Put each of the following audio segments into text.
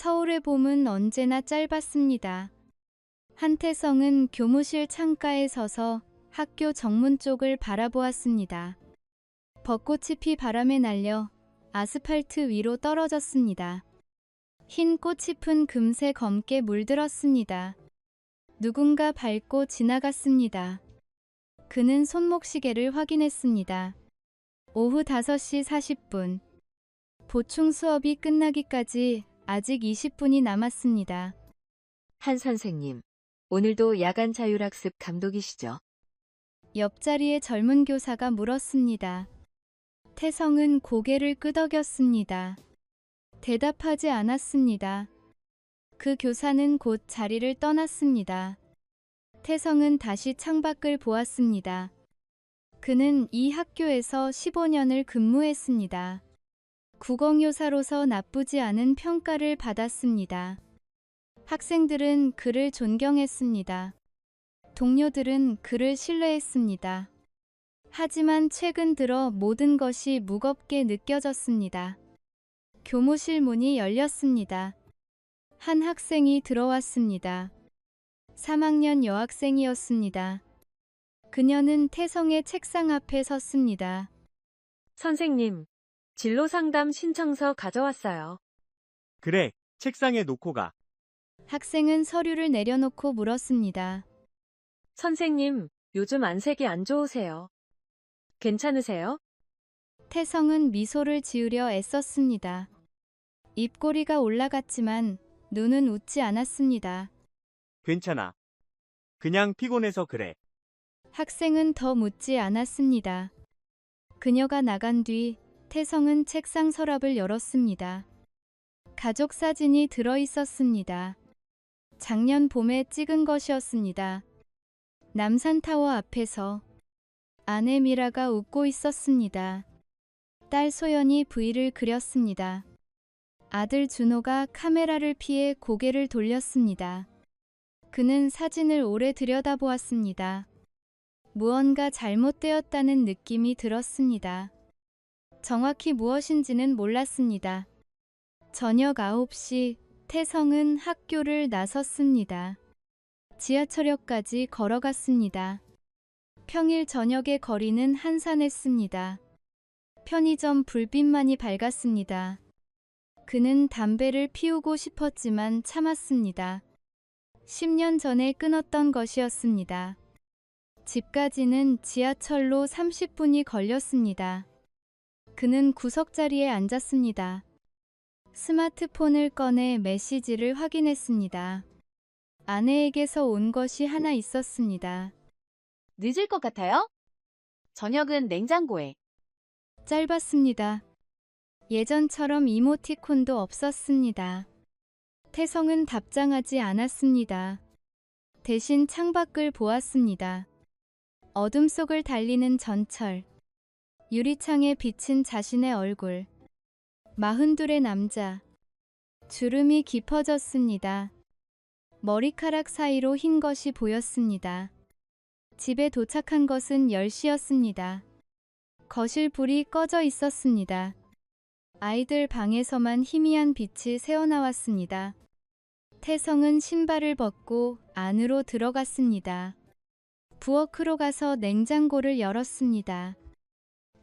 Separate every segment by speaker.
Speaker 1: 서울의 봄은 언제나 짧았습니다. 한태성은 교무실 창가에 서서 학교 정문 쪽을 바라보았습니다. 벚꽃이 피 바람에 날려 아스팔트 위로 떨어졌습니다. 흰 꽃잎은 금세 검게 물들었습니다. 누군가 밟고 지나갔습니다. 그는 손목시계를 확인했습니다. 오후 5시 40분. 보충 수업이 끝나기까지 아직 20분이 남았습니다.
Speaker 2: 한 선생님, 오늘도 야간 자율학습 감독이시죠?
Speaker 1: 옆자리의 젊은 교사가 물었습니다. 태성은 고개를 끄덕였습니다. 대답하지 않았습니다. 그 교사는 곧 자리를 떠났습니다. 태성은 다시 창밖을 보았습니다. 그는 이 학교에서 15년을 근무했습니다. 국어교사로서 나쁘지 않은 평가를 받았습니다. 학생들은 그를 존경했습니다. 동료들은 그를 신뢰했습니다. 하지만 최근 들어 모든 것이 무겁게 느껴졌습니다. 교무실 문이 열렸습니다. 한 학생이 들어왔습니다. 3학년 여학생이었습니다. 그녀는 태성의 책상 앞에 섰습니다.
Speaker 2: 선생님, 진로 상담 신청서 가져왔어요.
Speaker 3: 그래, 책상에 놓고 가.
Speaker 1: 학생은 서류를 내려놓고 물었습니다.
Speaker 2: 선생님, 요즘 안색이 안 좋으세요. 괜찮으세요?
Speaker 1: 태성은 미소를 지으려 애썼습니다. 입꼬리가 올라갔지만 눈은 웃지 않았습니다.
Speaker 3: 괜찮아. 그냥 피곤해서 그래.
Speaker 1: 학생은 더 묻지 않았습니다. 그녀가 나간 뒤 태성은 책상 서랍을 열었습니다. 가족 사진이 들어 있었습니다. 작년 봄에 찍은 것이었습니다. 남산타워 앞에서 아내 미라가 웃고 있었습니다. 딸 소연이 V를 그렸습니다. 아들 준호가 카메라를 피해 고개를 돌렸습니다. 그는 사진을 오래 들여다보았습니다. 무언가 잘못되었다는 느낌이 들었습니다. 정확히 무엇인지는 몰랐습니다. 저녁 9시 태성은 학교를 나섰습니다. 지하철역까지 걸어갔습니다. 평일 저녁의 거리는 한산했습니다. 편의점 불빛만이 밝았습니다. 그는 담배를 피우고 싶었지만 참았습니다. 10년 전에 끊었던 것이었습니다. 집까지는 지하철로 30분이 걸렸습니다. 그는 구석자리에 앉았습니다. 스마트폰을 꺼내 메시지를 확인했습니다. 아내에게서 온 것이 하나 있었습니다.
Speaker 4: 늦을 것 같아요? 저녁은 냉장고에.
Speaker 1: 짧았습니다. 예전처럼 이모티콘도 없었습니다. 태성은 답장하지 않았습니다. 대신 창밖을 보았습니다. 어둠 속을 달리는 전철. 유리창에 비친 자신의 얼굴. 42의 남자. 주름이 깊어졌습니다. 머리카락 사이로 흰 것이 보였습니다. 집에 도착한 것은 10시였습니다. 거실 불이 꺼져 있었습니다. 아이들 방에서만 희미한 빛이 새어나왔습니다. 태성은 신발을 벗고 안으로 들어갔습니다. 부엌으로 가서 냉장고를 열었습니다.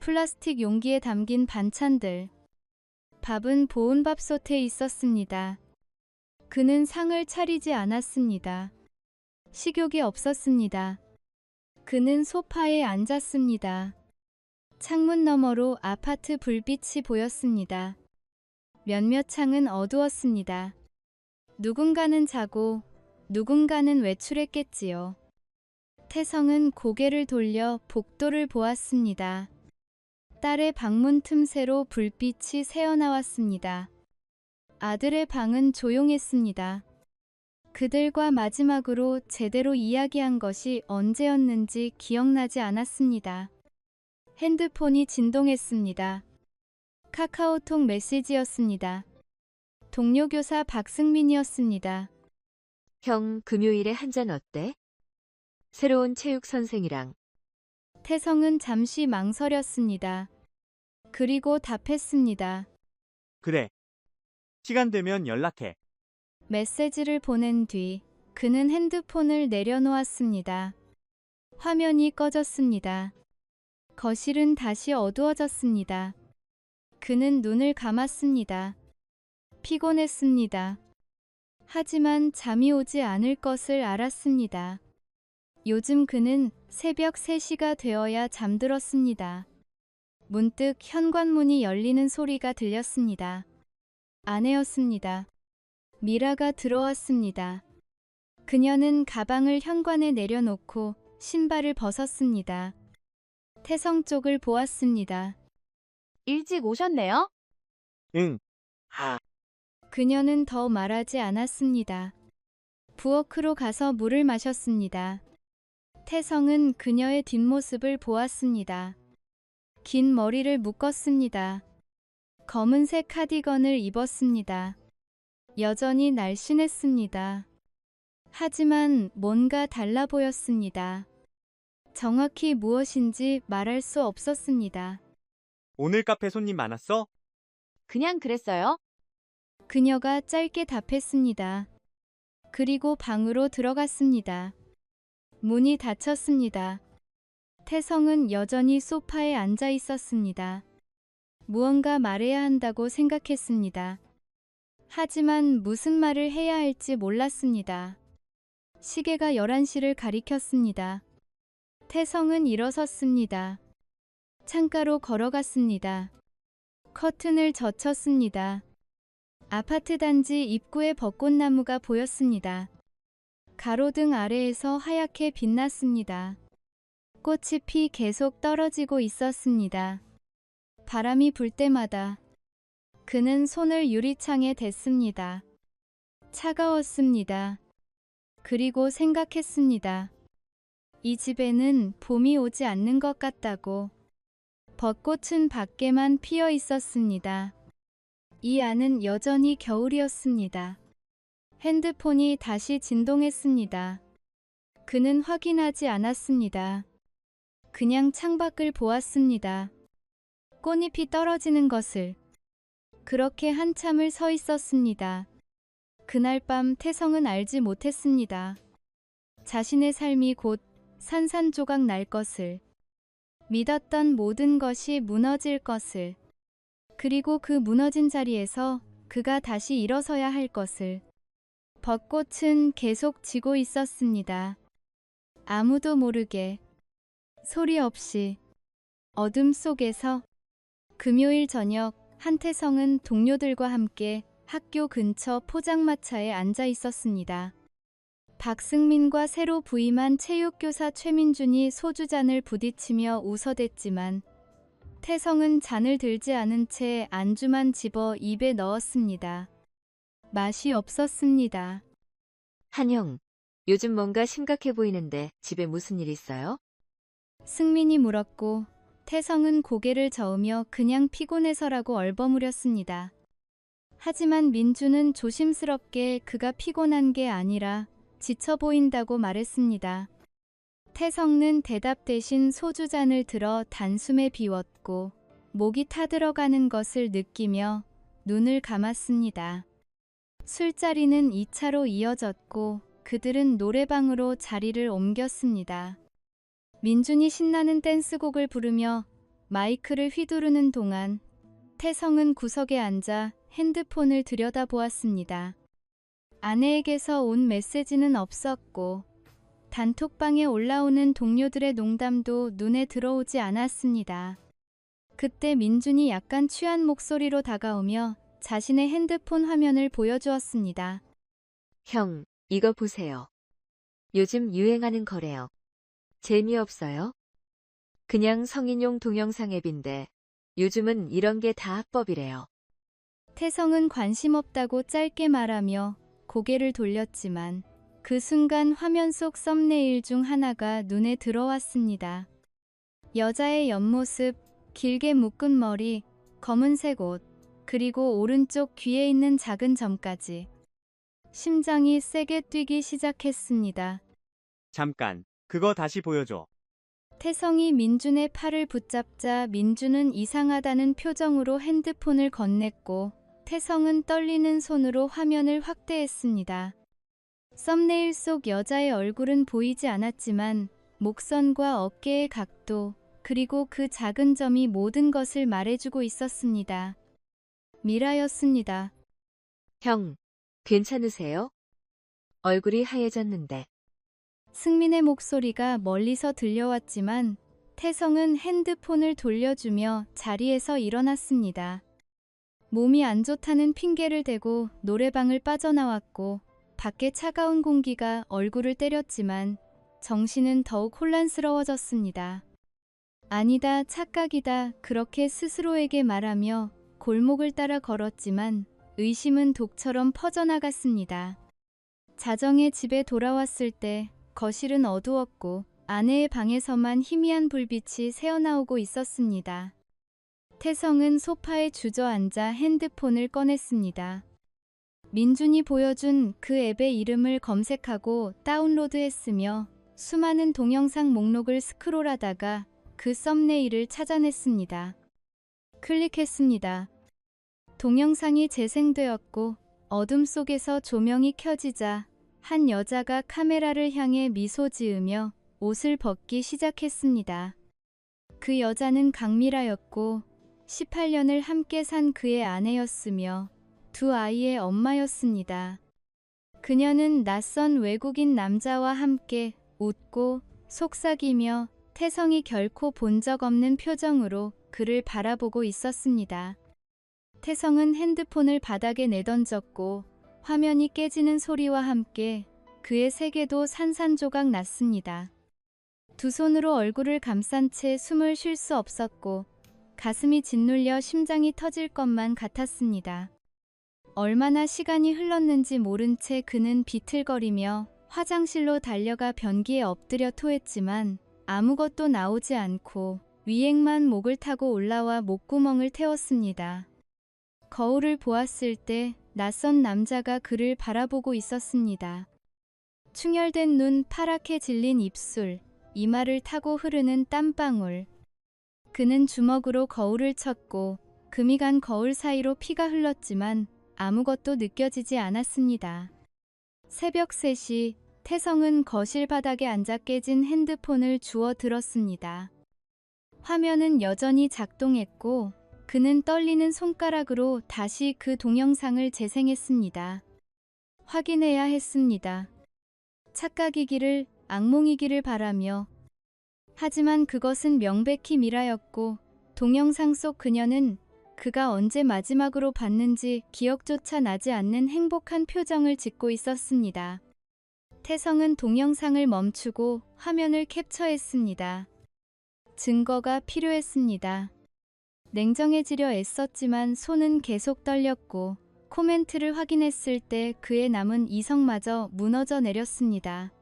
Speaker 1: 플라스틱 용기에 담긴 반찬들. 밥은 보온밥솥에 있었습니다. 그는 상을 차리지 않았습니다. 식욕이 없었습니다. 그는 소파에 앉았습니다. 창문 너머로 아파트 불빛이 보였습니다. 몇몇 창은 어두웠습니다. 누군가는 자고 누군가는 외출했겠지요. 태성은 고개를 돌려 복도를 보았습니다. 딸의 방문 틈새로 불빛이 새어나왔습니다. 아들의 방은 조용했습니다. 그들과 마지막으로 제대로 이야기한 것이 언제였는지 기억나지 않았습니다. 핸드폰이 진동했습니다. 카카오톡 메시지였습니다. 동료 교사 박승민이었습니다.
Speaker 2: 형, 금요일에 한잔 어때? 새로운 체육 선생이랑.
Speaker 1: 태성은 잠시 망설였습니다. 그리고 답했습니다.
Speaker 3: 그래. 시간 되면 연락해.
Speaker 1: 메시지를 보낸 뒤 그는 핸드폰을 내려놓았습니다. 화면이 꺼졌습니다. 거실은 다시 어두워졌습니다. 그는 눈을 감았습니다. 피곤했습니다. 하지만 잠이 오지 않을 것을 알았습니다. 요즘 그는 새벽 3시가 되어야 잠들었습니다. 문득 현관문이 열리는 소리가 들렸습니다. 아내였습니다. 미라가 들어왔습니다. 그녀는 가방을 현관에 내려놓고 신발을 벗었습니다. 태성 쪽을 보았습니다.
Speaker 4: 일찍 오셨네요?
Speaker 3: 응.
Speaker 1: 그녀는 더 말하지 않았습니다. 부엌으로 가서 물을 마셨습니다. 태성은 그녀의 뒷모습을 보았습니다. 긴 머리를 묶었습니다. 검은색 카디건을 입었습니다. 여전히 날씬했습니다. 하지만 뭔가 달라 보였습니다. 정확히 무엇인지 말할 수 없었습니다.
Speaker 3: 오늘 카페 손님 많았어?
Speaker 4: 그냥 그랬어요?
Speaker 1: 그녀가 짧게 답했습니다. 그리고 방으로 들어갔습니다. 문이 닫혔습니다. 태성은 여전히 소파에 앉아 있었습니다. 무언가 말해야 한다고 생각했습니다. 하지만 무슨 말을 해야 할지 몰랐습니다. 시계가 11시를 가리켰습니다. 태성은 일어섰습니다. 창가로 걸어갔습니다. 커튼을 젖혔습니다. 아파트 단지 입구에 벚꽃나무가 보였습니다. 가로등 아래에서 하얗게 빛났습니다. 꽃이 피 계속 떨어지고 있었습니다. 바람이 불 때마다 그는 손을 유리창에 댔습니다. 차가웠습니다. 그리고 생각했습니다. 이 집에는 봄이 오지 않는 것 같다고. 벚꽃은 밖에만 피어 있었습니다. 이 안은 여전히 겨울이었습니다. 핸드폰이 다시 진동했습니다. 그는 확인하지 않았습니다. 그냥 창밖을 보았습니다. 꽃잎이 떨어지는 것을. 그렇게 한참을 서 있었습니다. 그날 밤 태성은 알지 못했습니다. 자신의 삶이 곧 산산조각 날 것을. 믿었던 모든 것이 무너질 것을. 그리고 그 무너진 자리에서 그가 다시 일어서야 할 것을. 벚꽃은 계속 지고 있었습니다. 아무도 모르게, 소리 없이, 어둠 속에서. 금요일 저녁 한태성은 동료들과 함께 학교 근처 포장마차에 앉아 있었습니다. 박승민과 새로 부임한 체육교사 최민준이 소주잔을 부딪히며 웃어댔지만 태성은 잔을 들지 않은 채 안주만 집어 입에 넣었습니다. 맛이 없었습니다.
Speaker 2: 한영, 요즘 뭔가 심각해 보이는데 집에 무슨 일 있어요?
Speaker 1: 승민이 물었고 태성은 고개를 저으며 그냥 피곤해서라고 얼버무렸습니다. 하지만 민주는 조심스럽게 그가 피곤한 게 아니라 지쳐 보인다고 말했습니다. 태성은 대답 대신 소주잔을 들어 단숨에 비웠고 목이 타들어가는 것을 느끼며 눈을 감았습니다. 술자리는 2차로 이어졌고 그들은 노래방으로 자리를 옮겼습니다. 민준이 신나는 댄스곡을 부르며 마이크를 휘두르는 동안 태성은 구석에 앉아 핸드폰을 들여다보았습니다. 아내에게서 온 메시지는 없었고 단톡방에 올라오는 동료들의 농담도 눈에 들어오지 않았습니다. 그때 민준이 약간 취한 목소리로 다가오며 자신의 핸드폰 화면을 보여주었습니다.
Speaker 2: 형, 이거 보세요. 요즘 유행하는 거래요. 재미없어요? 그냥 성인용 동영상 앱인데 요즘은 이런 게 다 합법이래요.
Speaker 1: 태성은 관심 없다고 짧게 말하며 고개를 돌렸지만 그 순간 화면 속 썸네일 중 하나가 눈에 들어왔습니다. 여자의 옆모습, 길게 묶은 머리, 검은색 옷, 그리고 오른쪽 귀에 있는 작은 점까지. 심장이 세게 뛰기 시작했습니다.
Speaker 3: 잠깐, 그거 다시 보여줘.
Speaker 1: 태성이 민준의 팔을 붙잡자 민준은 이상하다는 표정으로 핸드폰을 건넸고 태성은 떨리는 손으로 화면을 확대했습니다. 썸네일 속 여자의 얼굴은 보이지 않았지만 목선과 어깨의 각도, 그리고 그 작은 점이 모든 것을 말해주고 있었습니다. 미라였습니다.
Speaker 2: 형, 괜찮으세요? 얼굴이 하얘졌는데.
Speaker 1: 승민의 목소리가 멀리서 들려왔지만 태성은 핸드폰을 돌려주며 자리에서 일어났습니다. 몸이 안 좋다는 핑계를 대고 노래방을 빠져나왔고 밖에 차가운 공기가 얼굴을 때렸지만 정신은 더욱 혼란스러워졌습니다. 아니다, 착각이다, 그렇게 스스로에게 말하며 골목을 따라 걸었지만 의심은 독처럼 퍼져나갔습니다. 자정에 집에 돌아왔을 때 거실은 어두웠고 아내의 방에서만 희미한 불빛이 새어나오고 있었습니다. 태성은 소파에 주저앉아 핸드폰을 꺼냈습니다. 민준이 보여준 그 앱의 이름을 검색하고 다운로드했으며 수많은 동영상 목록을 스크롤하다가 그 썸네일을 찾아냈습니다. 클릭했습니다. 동영상이 재생되었고 어둠 속에서 조명이 켜지자 한 여자가 카메라를 향해 미소 지으며 옷을 벗기 시작했습니다. 그 여자는 강미라였고 18년을 함께 산 그의 아내였으며 두 아이의 엄마였습니다. 그녀는 낯선 외국인 남자와 함께 웃고 속삭이며 태성이 결코 본 적 없는 표정으로 그를 바라보고 있었습니다. 태성은 핸드폰을 바닥에 내던졌고 화면이 깨지는 소리와 함께 그의 세계도 산산조각 났습니다. 두 손으로 얼굴을 감싼 채 숨을 쉴 수 없었고 가슴이 짓눌려 심장이 터질 것만 같았습니다. 얼마나 시간이 흘렀는지 모른 채 그는 비틀거리며 화장실로 달려가 변기에 엎드려 토했지만 아무것도 나오지 않고 위액만 목을 타고 올라와 목구멍을 태웠습니다. 거울을 보았을 때 낯선 남자가 그를 바라보고 있었습니다. 충혈된 눈, 파랗게 질린 입술, 이마를 타고 흐르는 땀방울. 그는 주먹으로 거울을 쳤고 금이 간 거울 사이로 피가 흘렀지만 아무것도 느껴지지 않았습니다. 새벽 3시, 태성은 거실 바닥에 앉아 깨진 핸드폰을 주워 들었습니다. 화면은 여전히 작동했고 그는 떨리는 손가락으로 다시 그 동영상을 재생했습니다. 확인해야 했습니다. 착각이기를, 악몽이기를 바라며. 하지만 그것은 명백히 미라였고 동영상 속 그녀는 그가 언제 마지막으로 봤는지 기억조차 나지 않는 행복한 표정을 짓고 있었습니다. 태성은 동영상을 멈추고 화면을 캡처했습니다. 증거가 필요했습니다. 냉정해지려 애썼지만 손은 계속 떨렸고 코멘트를 확인했을 때 그의 남은 이성마저 무너져 내렸습니다.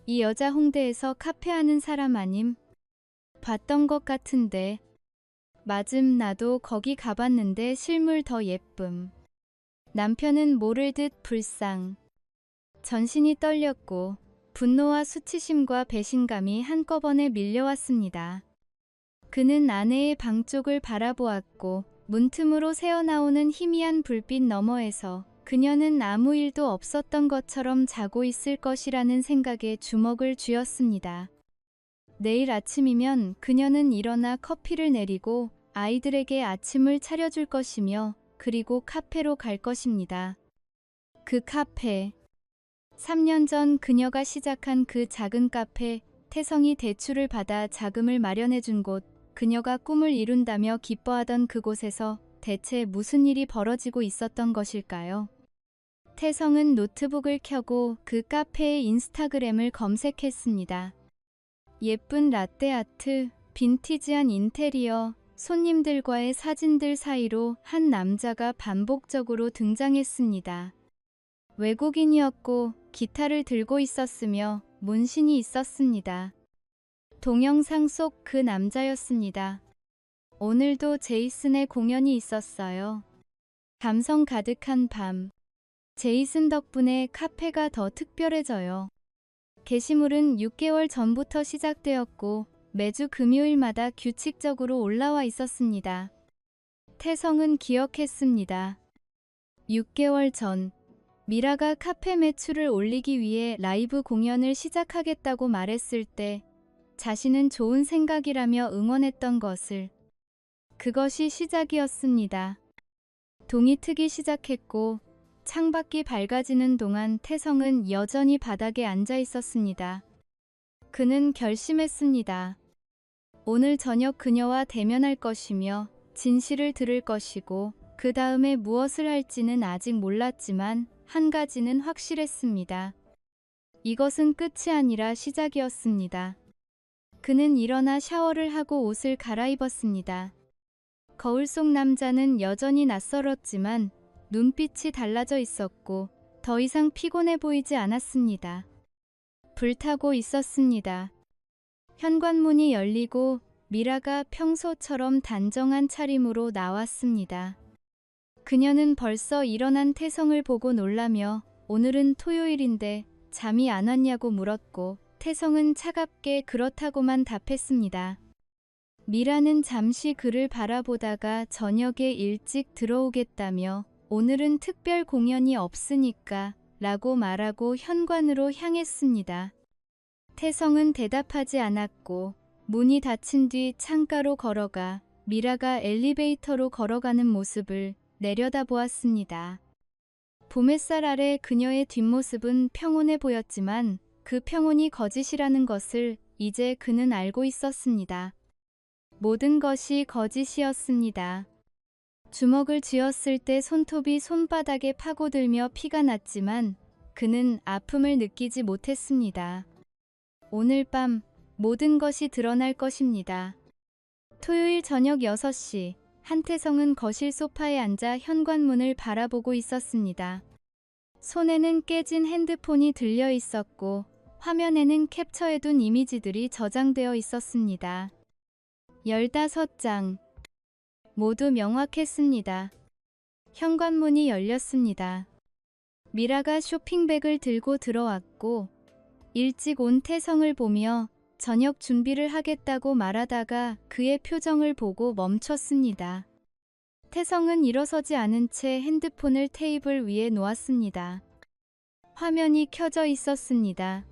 Speaker 1: 이 여자 홍대에서 카페하는 사람 아님? 봤던 것 같은데. 맞음, 나도 거기 가봤는데 실물 더 예쁨. 남편은 모를 듯 불쌍. 전신이 떨렸고 분노와 수치심과 배신감이 한꺼번에 밀려왔습니다. 그는 아내의 방 쪽을 바라보았고 문틈으로 새어나오는 희미한 불빛 너머에서 그녀는 아무 일도 없었던 것처럼 자고 있을 것이라는 생각에 주먹을 쥐었습니다. 내일 아침이면 그녀는 일어나 커피를 내리고 아이들에게 아침을 차려줄 것이며 그리고 카페로 갈 것입니다. 그 카페. 3년 전 그녀가 시작한 그 작은 카페, 태성이 대출을 받아 자금을 마련해준 곳, 그녀가 꿈을 이룬다며 기뻐하던 그곳에서 대체 무슨 일이 벌어지고 있었던 것일까요? 태성은 노트북을 켜고 그 카페의 인스타그램을 검색했습니다. 예쁜 라떼아트, 빈티지한 인테리어, 손님들과의 사진들 사이로 한 남자가 반복적으로 등장했습니다. 외국인이었고 기타를 들고 있었으며 문신이 있었습니다. 동영상 속 그 남자였습니다. 오늘도 제이슨의 공연이 있었어요. 감성 가득한 밤. 제이슨 덕분에 카페가 더 특별해져요. 게시물은 6개월 전부터 시작되었고 매주 금요일마다 규칙적으로 올라와 있었습니다. 태성은 기억했습니다. 6개월 전, 미라가 카페 매출을 올리기 위해 라이브 공연을 시작하겠다고 말했을 때 자신은 좋은 생각이라며 응원했던 것을. 그것이 시작이었습니다. 동이 트기 시작했고 창밖이 밝아지는 동안 태성은 여전히 바닥에 앉아 있었습니다. 그는 결심했습니다. 오늘 저녁 그녀와 대면할 것이며 진실을 들을 것이고 그 다음에 무엇을 할지는 아직 몰랐지만 한 가지는 확실했습니다. 이것은 끝이 아니라 시작이었습니다. 그는 일어나 샤워를 하고 옷을 갈아입었습니다. 거울 속 남자는 여전히 낯설었지만 눈빛이 달라져 있었고 더 이상 피곤해 보이지 않았습니다. 불타고 있었습니다. 현관문이 열리고 미라가 평소처럼 단정한 차림으로 나왔습니다. 그녀는 벌써 일어난 태성을 보고 놀라며 오늘은 토요일인데 잠이 안 왔냐고 물었고 태성은 차갑게 그렇다고만 답했습니다. 미라는 잠시 그를 바라보다가 저녁에 일찍 들어오겠다며 오늘은 특별 공연이 없으니까 라고 말하고 현관으로 향했습니다. 태성은 대답하지 않았고 문이 닫힌 뒤 창가로 걸어가 미라가 엘리베이터로 걸어가는 모습을 내려다보았습니다. 봄햇살 아래 그녀의 뒷모습은 평온해 보였지만 그 평온이 거짓이라는 것을 이제 그는 알고 있었습니다. 모든 것이 거짓이었습니다. 주먹을 쥐었을 때 손톱이 손바닥에 파고들며 피가 났지만 그는 아픔을 느끼지 못했습니다. 오늘 밤 모든 것이 드러날 것입니다. 토요일 저녁 6시, 한태성은 거실 소파에 앉아 현관문을 바라보고 있었습니다. 손에는 깨진 핸드폰이 들려 있었고 화면에는 캡처해둔 이미지들이 저장되어 있었습니다. 15장. 모두 명확했습니다. 현관문이 열렸습니다. 미라가 쇼핑백을 들고 들어왔고 일찍 온 태성을 보며 저녁 준비를 하겠다고 말하다가 그의 표정을 보고 멈췄습니다. 태성은 일어서지 않은 채 핸드폰을 테이블 위에 놓았습니다. 화면이 켜져 있었습니다.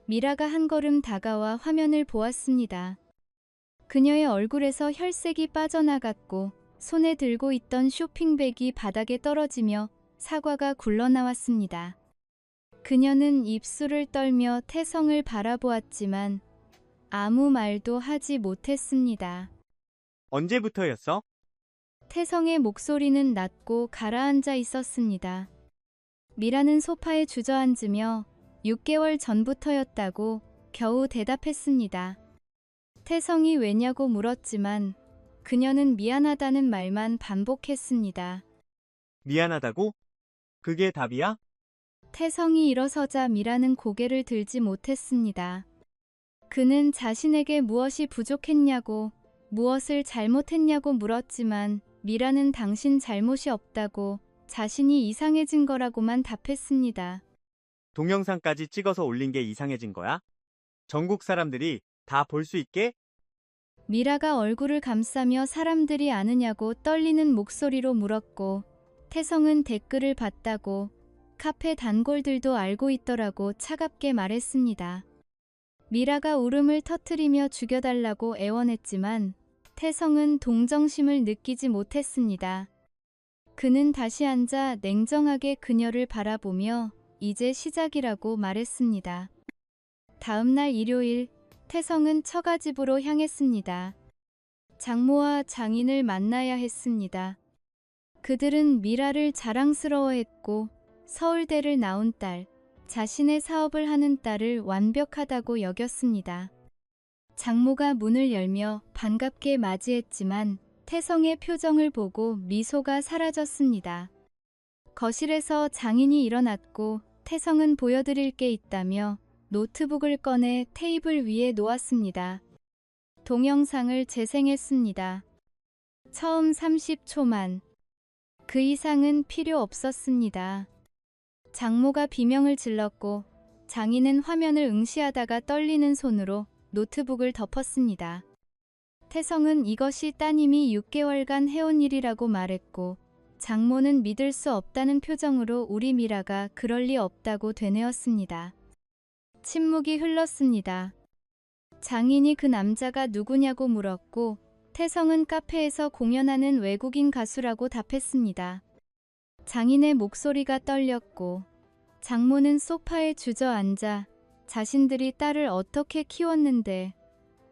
Speaker 1: 미라가 한 걸음 다가와 화면을 보았습니다. 그녀의 얼굴에서 혈색이 빠져나갔고 손에 들고 있던 쇼핑백이 바닥에 떨어지며 사과가 굴러나왔습니다. 그녀는 입술을 떨며 태성을 바라보았지만 아무 말도 하지 못했습니다.
Speaker 3: 언제부터였어?
Speaker 1: 태성의 목소리는 낮고 가라앉아 있었습니다. 미라는 소파에 주저앉으며 6개월 전부터였다고 겨우 대답했습니다. 태성이 왜냐고 물었지만 그녀는 미안하다는 말만 반복했습니다.
Speaker 3: 미안하다고? 그게 답이야?
Speaker 1: 태성이 일어서자 미라는 고개를 들지 못했습니다. 그는 자신에게 무엇이 부족했냐고, 무엇을 잘못했냐고 물었지만 미라는 당신 잘못이 없다고 자신이 이상해진 거라고만 답했습니다.
Speaker 3: 동영상까지 찍어서 올린 게 이상해진 거야? 전국 사람들이 다 볼 수 있게?
Speaker 1: 미라가 얼굴을 감싸며 사람들이 아느냐고 떨리는 목소리로 물었고 태성은 댓글을 봤다고 카페 단골들도 알고 있더라고 차갑게 말했습니다. 미라가 울음을 터뜨리며 죽여달라고 애원했지만 태성은 동정심을 느끼지 못했습니다. 그는 다시 앉아 냉정하게 그녀를 바라보며 이제 시작이라고 말했습니다. 다음날 일요일, 태성은 처가집으로 향했습니다. 장모와 장인을 만나야 했습니다. 그들은 미라를 자랑스러워했고 서울대를 나온 딸, 자신의 사업을 하는 딸을 완벽하다고 여겼습니다. 장모가 문을 열며 반갑게 맞이했지만 태성의 표정을 보고 미소가 사라졌습니다. 거실에서 장인이 일어났고 태성은 보여드릴 게 있다며 노트북을 꺼내 테이블 위에 놓았습니다. 동영상을 재생했습니다. 처음 30초만. 그 이상은 필요 없었습니다. 장모가 비명을 질렀고 장인은 화면을 응시하다가 떨리는 손으로 노트북을 덮었습니다. 태성은 이것이 따님이 6개월간 해온 일이라고 말했고 장모는 믿을 수 없다는 표정으로 우리 미라가 그럴 리 없다고 되뇌었습니다. 침묵이 흘렀습니다. 장인이 그 남자가 누구냐고 물었고 태성은 카페에서 공연하는 외국인 가수라고 답했습니다. 장인의 목소리가 떨렸고 장모는 소파에 주저앉아 자신들이 딸을 어떻게 키웠는데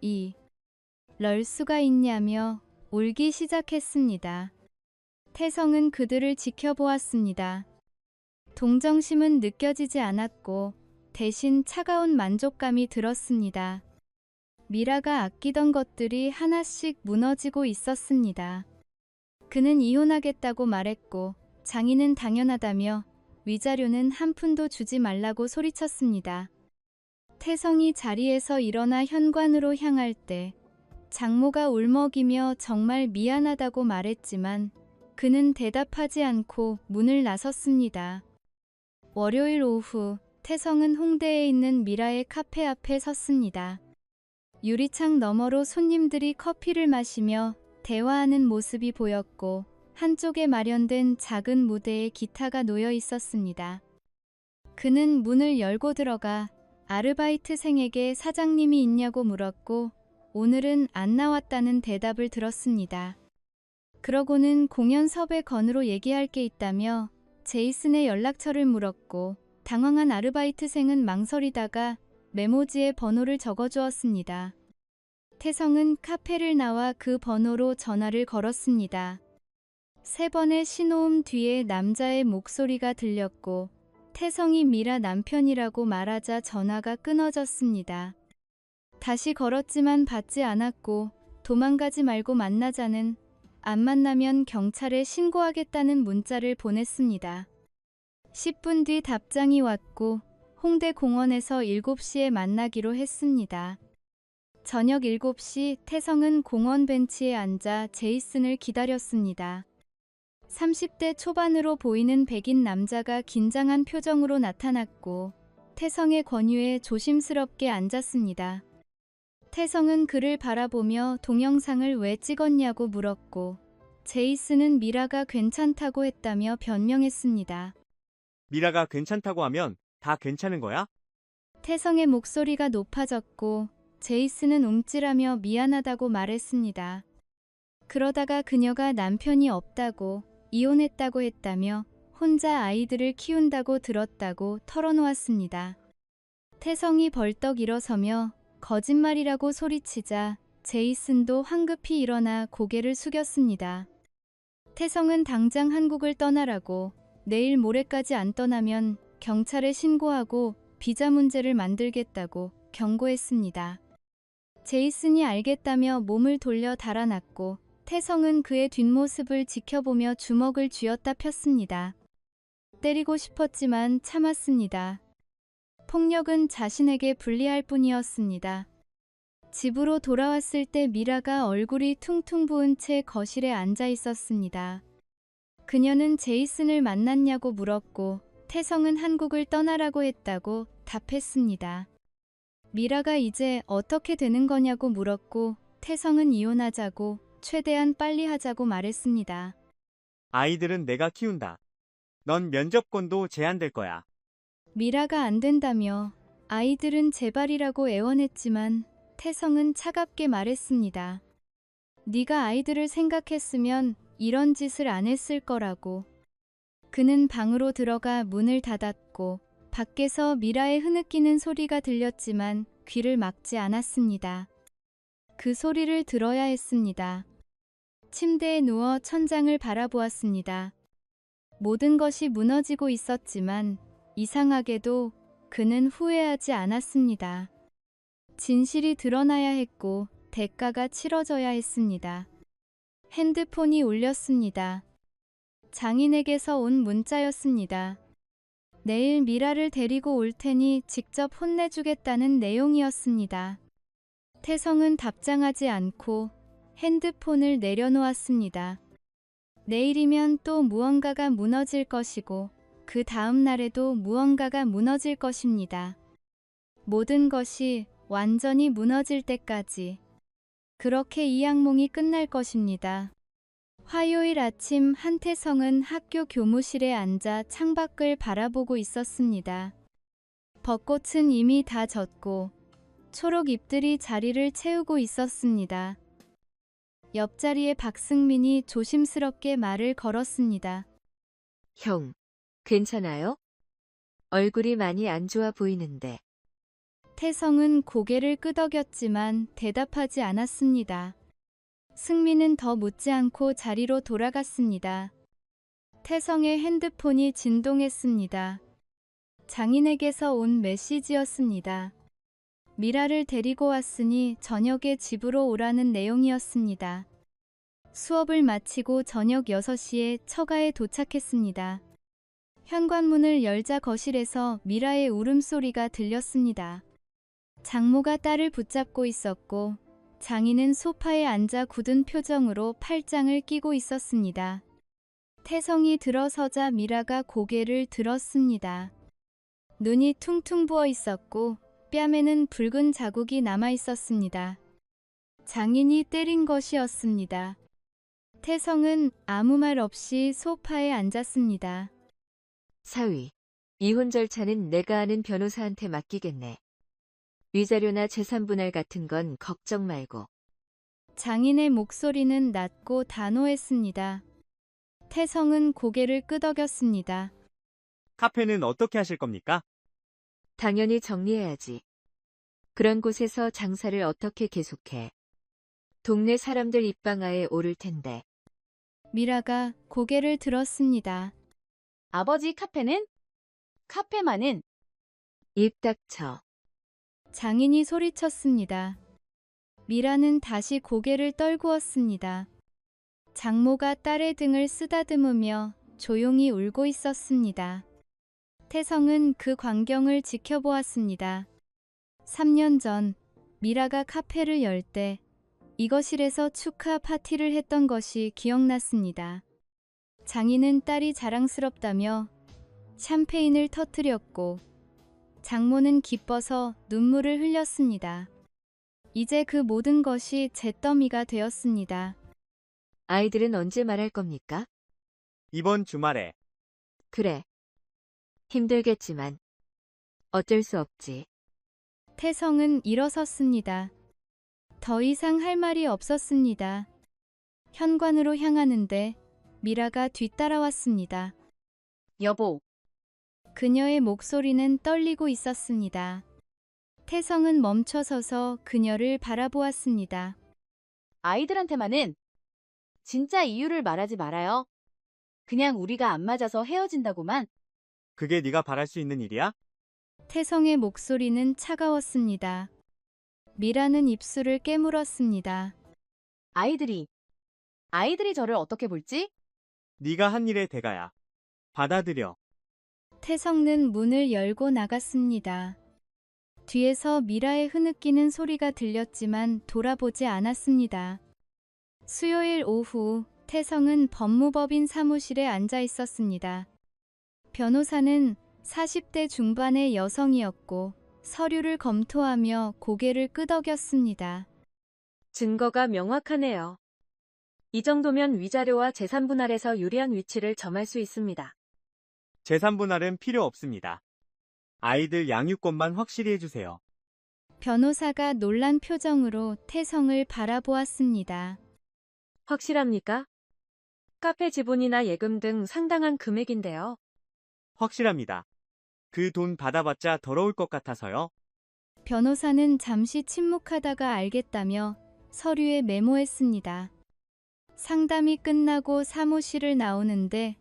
Speaker 1: 이럴 수가 있냐며 울기 시작했습니다. 태성은 그들을 지켜보았습니다. 동정심은 느껴지지 않았고 대신 차가운 만족감이 들었습니다. 미라가 아끼던 것들이 하나씩 무너지고 있었습니다. 그는 이혼하겠다고 말했고 장인은 당연하다며 위자료는 한 푼도 주지 말라고 소리쳤습니다. 태성이 자리에서 일어나 현관으로 향할 때 장모가 울먹이며 정말 미안하다고 말했지만 그는 대답하지 않고 문을 나섰습니다. 월요일 오후 태성은 홍대에 있는 미라의 카페 앞에 섰습니다. 유리창 너머로 손님들이 커피를 마시며 대화하는 모습이 보였고 한쪽에 마련된 작은 무대에 기타가 놓여 있었습니다. 그는 문을 열고 들어가 아르바이트생에게 사장님이 있냐고 물었고 오늘은 안 나왔다는 대답을 들었습니다. 그러고는 공연 섭외 건으로 얘기할 게 있다며 제이슨의 연락처를 물었고 당황한 아르바이트생은 망설이다가 메모지에 번호를 적어주었습니다. 태성은 카페를 나와 그 번호로 전화를 걸었습니다. 3번의 신호음 뒤에 남자의 목소리가 들렸고 태성이 미라 남편이라고 말하자 전화가 끊어졌습니다. 다시 걸었지만 받지 않았고 도망가지 말고 만나자는 안 만나면 경찰에 신고하겠다는 문자를 보냈습니다. 10분 뒤 답장이 왔고 홍대 공원에서 7시에 만나기로 했습니다. 저녁 7시 태성은 공원 벤치에 앉아 제이슨을 기다렸습니다. 30대 초반으로 보이는 백인 남자가 긴장한 표정으로 나타났고 태성의 권유에 조심스럽게 앉았습니다. 태성은 그를 바라보며 동영상을 왜 찍었냐고 물었고 제이슨은 미라가 괜찮다고 했다며 변명했습니다.
Speaker 3: 미라가 괜찮다고 하면 다 괜찮은 거야?
Speaker 1: 태성의 목소리가 높아졌고 제이슨은 움찔하며 미안하다고 말했습니다. 그러다가 그녀가 남편이 없다고 이혼했다고 했다며 혼자 아이들을 키운다고 들었다고 털어놓았습니다. 태성이 벌떡 일어서며 거짓말이라고 소리치자 제이슨도 황급히 일어나 고개를 숙였습니다. 태성은 당장 한국을 떠나라고 내일 모레까지 안 떠나면 경찰에 신고하고 비자 문제를 만들겠다고 경고했습니다. 제이슨이 알겠다며 몸을 돌려 달아났고 태성은 그의 뒷모습을 지켜보며 주먹을 쥐었다 폈습니다. 때리고 싶었지만 참았습니다. 폭력은 자신에게 불리할 뿐이었습니다. 집으로 돌아왔을 때 미라가 얼굴이 퉁퉁 부은 채 거실에 앉아 있었습니다. 그녀는 제이슨을 만났냐고 물었고 태성은 한국을 떠나라고 했다고 답했습니다. 미라가 이제 어떻게 되는 거냐고 물었고 태성은 이혼하자고 최대한 빨리 하자고 말했습니다.
Speaker 3: 아이들은 내가 키운다. 넌 면접권도 제한될 거야.
Speaker 1: 미라가 안 된다며 아이들은 제발이라고 애원했지만 태성은 차갑게 말했습니다. 네가 아이들을 생각했으면 이런 짓을 안 했을 거라고. 그는 방으로 들어가 문을 닫았고 밖에서 미라의 흐느끼는 소리가 들렸지만 귀를 막지 않았습니다. 그 소리를 들어야 했습니다. 침대에 누워 천장을 바라보았습니다. 모든 것이 무너지고 있었지만 이상하게도 그는 후회하지 않았습니다. 진실이 드러나야 했고 대가가 치러져야 했습니다. 핸드폰이 울렸습니다. 장인에게서 온 문자였습니다. 내일 미라를 데리고 올 테니 직접 혼내주겠다는 내용이었습니다. 태성은 답장하지 않고 핸드폰을 내려놓았습니다. 내일이면 또 무언가가 무너질 것이고 그 다음 날에도 무언가가 무너질 것입니다. 모든 것이 완전히 무너질 때까지 그렇게 이 악몽이 끝날 것입니다. 화요일 아침 한태성은 학교 교무실에 앉아 창밖을 바라보고 있었습니다. 벚꽃은 이미 다 졌고 초록 잎들이 자리를 채우고 있었습니다. 옆자리에 박승민이 조심스럽게 말을 걸었습니다.
Speaker 2: 형, 괜찮아요? 얼굴이 많이 안 좋아 보이는데.
Speaker 1: 태성은 고개를 끄덕였지만 대답하지 않았습니다. 승민은 더 묻지 않고 자리로 돌아갔습니다. 태성의 핸드폰이 진동했습니다. 장인에게서 온 메시지였습니다. 미라를 데리고 왔으니 저녁에 집으로 오라는 내용이었습니다. 수업을 마치고 저녁 6시에 처가에 도착했습니다. 현관문을 열자 거실에서 미라의 울음소리가 들렸습니다. 장모가 딸을 붙잡고 있었고 장인은 소파에 앉아 굳은 표정으로 팔짱을 끼고 있었습니다. 태성이 들어서자 미라가 고개를 들었습니다. 눈이 퉁퉁 부어 있었고 뺨에는 붉은 자국이 남아 있었습니다. 장인이 때린 것이었습니다. 태성은 아무 말 없이 소파에 앉았습니다.
Speaker 2: 사위, 이혼 절차는 내가 아는 변호사한테 맡기겠네. 위자료나 재산 분할 같은 건 걱정 말고.
Speaker 1: 장인의 목소리는 낮고 단호했습니다. 태성은 고개를 끄덕였습니다.
Speaker 3: 카페는 어떻게 하실 겁니까?
Speaker 2: 당연히 정리해야지. 그런 곳에서 장사를 어떻게 계속해. 동네 사람들 입방아에 오를 텐데.
Speaker 1: 미라가 고개를 들었습니다.
Speaker 4: 아버지 카페는? 카페만은
Speaker 2: 입 닥쳐.
Speaker 1: 장인이 소리쳤습니다. 미라는 다시 고개를 떨구었습니다. 장모가 딸의 등을 쓰다듬으며 조용히 울고 있었습니다. 태성은 그 광경을 지켜보았습니다. 3년 전 미라가 카페를 열 때 이거실에서 축하 파티를 했던 것이 기억났습니다. 장인은 딸이 자랑스럽다며 샴페인을 터뜨렸고 장모는 기뻐서 눈물을 흘렸습니다. 이제 그 모든 것이 잿더미가 되었습니다.
Speaker 2: 아이들은 언제 말할 겁니까?
Speaker 3: 이번 주말에.
Speaker 2: 그래. 힘들겠지만 어쩔 수 없지.
Speaker 1: 태성은 일어섰습니다. 더 이상 할 말이 없었습니다. 현관으로 향하는데 미라가 뒤따라왔습니다.
Speaker 4: 여보,
Speaker 1: 그녀의 목소리는 떨리고 있었습니다. 태성은 멈춰서서 그녀를 바라보았습니다.
Speaker 4: 아이들한테만은 진짜 이유를 말하지 말아요. 그냥 우리가 안 맞아서 헤어진다고만.
Speaker 3: 그게 네가 바랄 수 있는 일이야?
Speaker 1: 태성의 목소리는 차가웠습니다. 미라는 입술을 깨물었습니다.
Speaker 4: 아이들이 저를 어떻게 볼지?
Speaker 3: 네가 한 일의 대가야. 받아들여.
Speaker 1: 태성은 문을 열고 나갔습니다. 뒤에서 미라의 흐느끼는 소리가 들렸지만 돌아보지 않았습니다. 수요일 오후 태성은 법무법인 사무실에 앉아 있었습니다. 변호사는 40대 중반의 여성이었고 서류를 검토하며 고개를 끄덕였습니다.
Speaker 5: 증거가 명확하네요. 이 정도면 위자료와 재산 분할에서 유리한 위치를 점할 수 있습니다.
Speaker 3: 재산 분할은 필요 없습니다. 아이들 양육권만 확실히 해주세요.
Speaker 1: 변호사가 놀란 표정으로 태성을 바라보았습니다.
Speaker 5: 확실합니까? 카페 지분이나 예금 등 상당한 금액인데요.
Speaker 3: 확실합니다. 그 돈 받아봤자 더러울 것 같아서요.
Speaker 1: 변호사는 잠시 침묵하다가 알겠다며 서류에 메모했습니다. 상담이 끝나고 사무실을 나오는데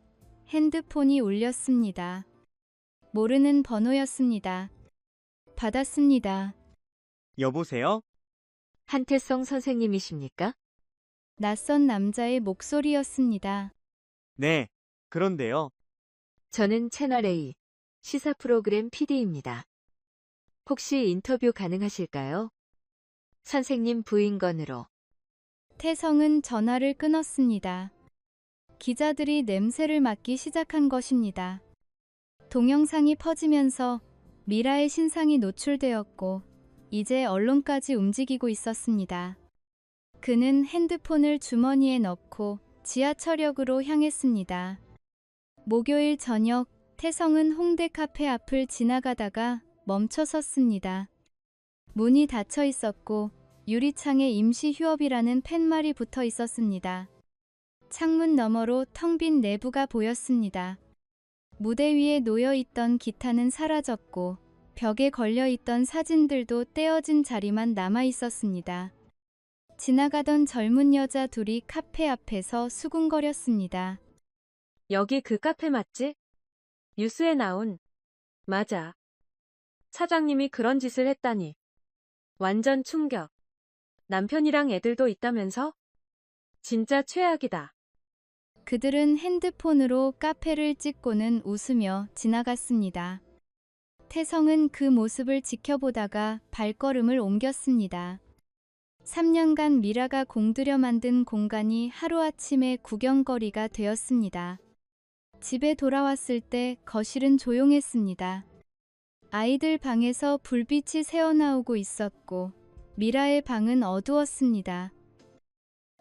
Speaker 1: 핸드폰이 울렸습니다. 모르는 번호였습니다. 받았습니다.
Speaker 3: 여보세요?
Speaker 2: 한태성 선생님이십니까?
Speaker 1: 낯선 남자의 목소리였습니다.
Speaker 3: 네, 그런데요.
Speaker 2: 저는 채널A 시사 프로그램 PD입니다. 혹시 인터뷰 가능하실까요? 선생님 부인 건으로.
Speaker 1: 태성은 전화를 끊었습니다. 기자들이 냄새를 맡기 시작한 것입니다. 동영상이 퍼지면서 미라의 신상이 노출되었고 이제 언론까지 움직이고 있었습니다. 그는 핸드폰을 주머니에 넣고 지하철역으로 향했습니다. 목요일 저녁, 태성은 홍대 카페 앞을 지나가다가 멈춰 섰습니다. 문이 닫혀 있었고 유리창에 임시 휴업이라는 팻말이 붙어 있었습니다. 창문 너머로 텅 빈 내부가 보였습니다. 무대 위에 놓여 있던 기타는 사라졌고 벽에 걸려 있던 사진들도 떼어진 자리만 남아 있었습니다. 지나가던 젊은 여자 둘이 카페 앞에서 수군거렸습니다.
Speaker 5: 여기 그 카페 맞지? 뉴스에 나온. 맞아. 사장님이 그런 짓을 했다니. 완전 충격. 남편이랑 애들도 있다면서? 진짜 최악이다.
Speaker 1: 그들은 핸드폰으로 카페를 찍고는 웃으며 지나갔습니다. 태성은 그 모습을 지켜보다가 발걸음을 옮겼습니다. 3년간 미라가 공들여 만든 공간이 하루아침에 구경거리가 되었습니다. 집에 돌아왔을 때 거실은 조용했습니다. 아이들 방에서 불빛이 새어나오고 있었고 미라의 방은 어두웠습니다.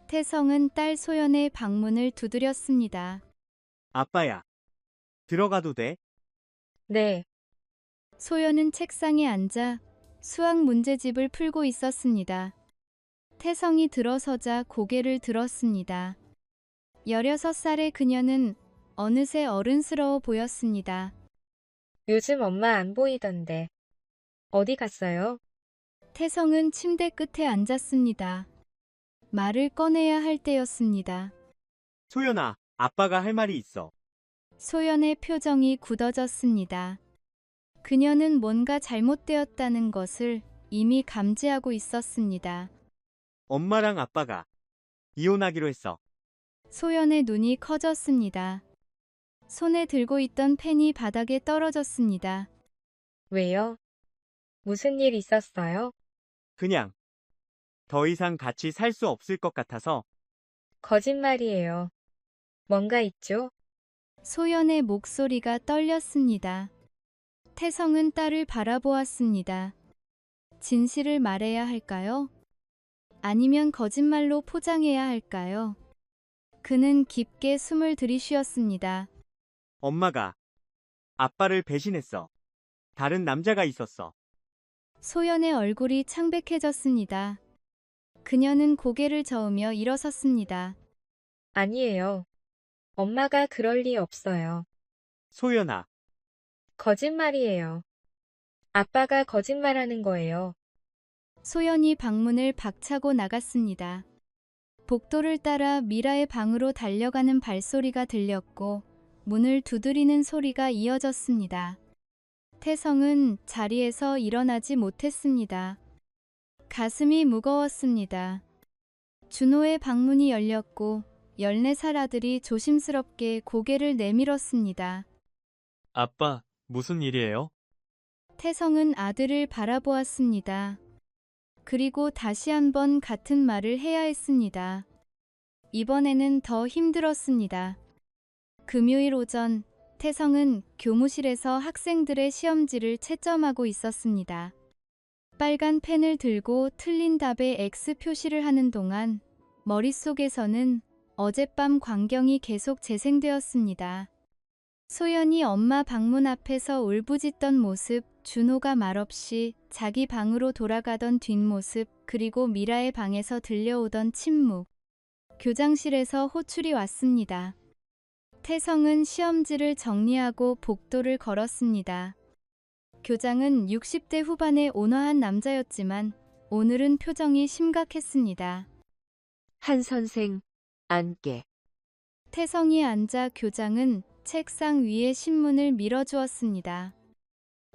Speaker 1: 태성은 딸 소연의 방문을 두드렸습니다.
Speaker 3: 아빠야. 들어가도 돼?
Speaker 5: 네.
Speaker 1: 소연은 책상에 앉아 수학 문제집을 풀고 있었습니다. 태성이 들어서자 고개를 들었습니다. 16살의 그녀는 어느새 어른스러워 보였습니다.
Speaker 6: 요즘 엄마 안 보이던데. 어디 갔어요?
Speaker 1: 태성은 침대 끝에 앉았습니다. 말을 꺼내야 할 때였습니다.
Speaker 3: 소연아, 아빠가 할 말이 있어.
Speaker 1: 소연의 표정이 굳어졌습니다. 그녀는 뭔가 잘못되었다는 것을 이미 감지하고 있었습니다.
Speaker 3: 엄마랑 아빠가 이혼하기로 했어.
Speaker 1: 소연의 눈이 커졌습니다. 손에 들고 있던 펜이 바닥에 떨어졌습니다.
Speaker 6: 왜요? 무슨 일 있었어요?
Speaker 3: 그냥 더 이상 같이 살 수 없을 것 같아서.
Speaker 6: 거짓말이에요. 뭔가 있죠?
Speaker 1: 소연의 목소리가 떨렸습니다. 태성은 딸을 바라보았습니다. 진실을 말해야 할까요? 아니면 거짓말로 포장해야 할까요? 그는 깊게 숨을 들이쉬었습니다.
Speaker 3: 엄마가 아빠를 배신했어. 다른 남자가 있었어.
Speaker 1: 소연의 얼굴이 창백해졌습니다. 그녀는 고개를 저으며 일어섰습니다.
Speaker 6: 아니에요. 엄마가 그럴 리 없어요.
Speaker 3: 소연아,
Speaker 6: 거짓말이에요. 아빠가 거짓말하는 거예요.
Speaker 1: 소연이 방문을 박차고 나갔습니다. 복도를 따라 미라의 방으로 달려가는 발소리가 들렸고 문을 두드리는 소리가 이어졌습니다. 태성은 자리에서 일어나지 못했습니다. 가슴이 무거웠습니다. 준호의 방문이 열렸고 14살 아들이 조심스럽게 고개를 내밀었습니다.
Speaker 7: 아빠, 무슨 일이에요?
Speaker 1: 태성은 아들을 바라보았습니다. 그리고 다시 한번 같은 말을 해야 했습니다. 이번에는 더 힘들었습니다. 금요일 오전, 태성은 교무실에서 학생들의 시험지를 채점하고 있었습니다. 빨간 펜을 들고 틀린 답에 X 표시를 하는 동안 머릿속에서는 어젯밤 광경이 계속 재생되었습니다. 소연이 엄마 방문 앞에서 울부짖던 모습, 준호가 말없이 자기 방으로 돌아가던 뒷모습, 그리고 미라의 방에서 들려오던 침묵. 교장실에서 호출이 왔습니다. 태성은 시험지를 정리하고 복도를 걸었습니다. 교장은 60대 후반의 온화한 남자였지만 오늘은 표정이 심각했습니다.
Speaker 2: 한 선생, 앉게.
Speaker 1: 태성이 앉아 교장은 책상 위에 신문을 밀어주었습니다.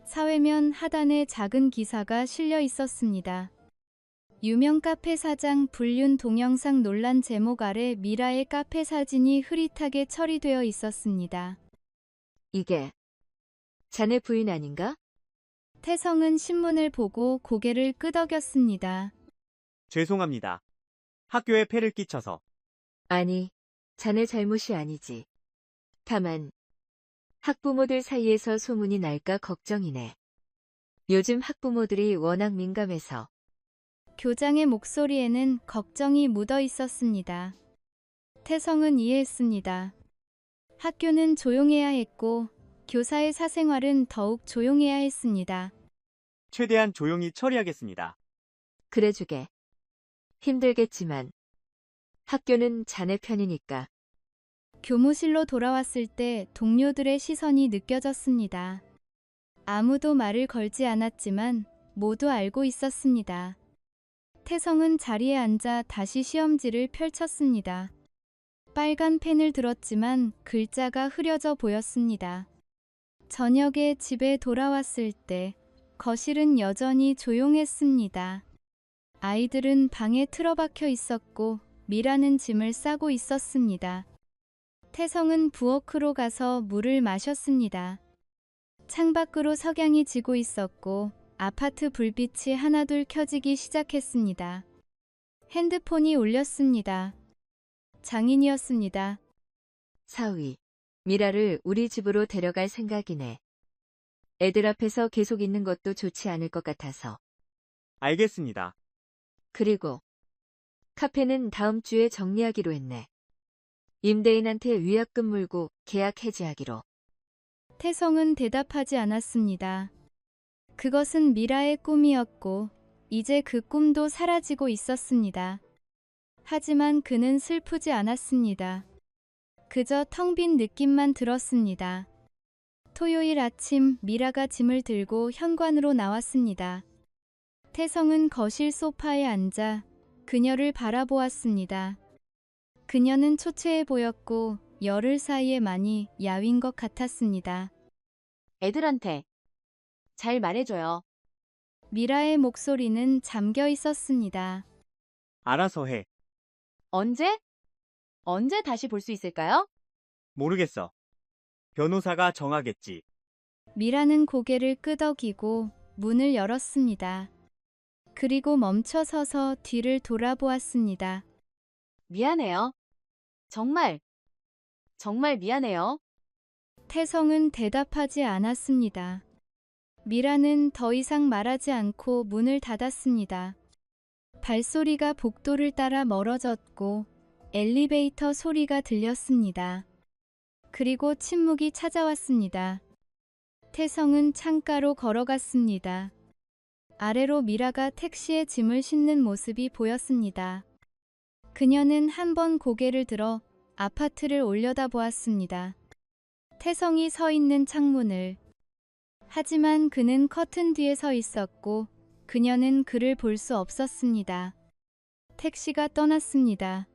Speaker 1: 사회면 하단에 작은 기사가 실려 있었습니다. 유명 카페 사장 불륜 동영상 논란 제목 아래 미라의 카페 사진이 흐릿하게 처리되어 있었습니다.
Speaker 2: 이게 자네 부인 아닌가?
Speaker 1: 태성은 신문을 보고 고개를 끄덕였습니다.
Speaker 3: 죄송합니다. 학교에 폐를 끼쳐서.
Speaker 2: 아니, 자네 잘못이 아니지. 다만 학부모들 사이에서 소문이 날까 걱정이네. 요즘 학부모들이 워낙 민감해서.
Speaker 1: 교장의 목소리에는 걱정이 묻어 있었습니다. 태성은 이해했습니다. 학교는 조용해야 했고 교사의 사생활은 더욱 조용해야 했습니다.
Speaker 3: 최대한 조용히 처리하겠습니다.
Speaker 2: 그래주게. 힘들겠지만 학교는 자네 편이니까.
Speaker 1: 교무실로 돌아왔을 때 동료들의 시선이 느껴졌습니다. 아무도 말을 걸지 않았지만 모두 알고 있었습니다. 태성은 자리에 앉아 다시 시험지를 펼쳤습니다. 빨간 펜을 들었지만 글자가 흐려져 보였습니다. 저녁에 집에 돌아왔을 때 거실은 여전히 조용했습니다. 아이들은 방에 틀어박혀 있었고 미라는 짐을 싸고 있었습니다. 태성은 부엌으로 가서 물을 마셨습니다. 창밖으로 석양이 지고 있었고 아파트 불빛이 하나둘 켜지기 시작했습니다. 핸드폰이 울렸습니다. 장인이었습니다.
Speaker 2: 사위, 미라를 우리 집으로 데려갈 생각이네. 애들 앞에서 계속 있는 것도 좋지 않을 것 같아서.
Speaker 3: 알겠습니다.
Speaker 2: 그리고 카페는 다음 주에 정리하기로 했네. 임대인한테 위약금 물고 계약 해지하기로.
Speaker 1: 태성은 대답하지 않았습니다. 그것은 미라의 꿈이었고 이제 그 꿈도 사라지고 있었습니다. 하지만 그는 슬프지 않았습니다. 그저 텅 빈 느낌만 들었습니다. 토요일 아침 미라가 짐을 들고 현관으로 나왔습니다. 태성은 거실 소파에 앉아 그녀를 바라보았습니다. 그녀는 초췌해 보였고 열흘 사이에 많이 야윈 것 같았습니다.
Speaker 4: 애들한테 잘 말해줘요.
Speaker 1: 미라의 목소리는 잠겨 있었습니다.
Speaker 3: 알아서 해.
Speaker 4: 언제? 언제 다시 볼 수 있을까요?
Speaker 3: 모르겠어. 변호사가 정하겠지.
Speaker 1: 미라는 고개를 끄덕이고 문을 열었습니다. 그리고 멈춰 서서 뒤를 돌아보았습니다.
Speaker 4: 미안해요. 정말 미안해요.
Speaker 1: 태성은 대답하지 않았습니다. 미라는 더 이상 말하지 않고 문을 닫았습니다. 발소리가 복도를 따라 멀어졌고 엘리베이터 소리가 들렸습니다. 그리고 침묵이 찾아왔습니다. 태성은 창가로 걸어갔습니다. 아래로 미라가 택시에 짐을 싣는 모습이 보였습니다. 그녀는 한 번 고개를 들어 아파트를 올려다보았습니다. 태성이 서 있는 창문을. 하지만 그는 커튼 뒤에 서 있었고 그녀는 그를 볼 수 없었습니다. 택시가 떠났습니다.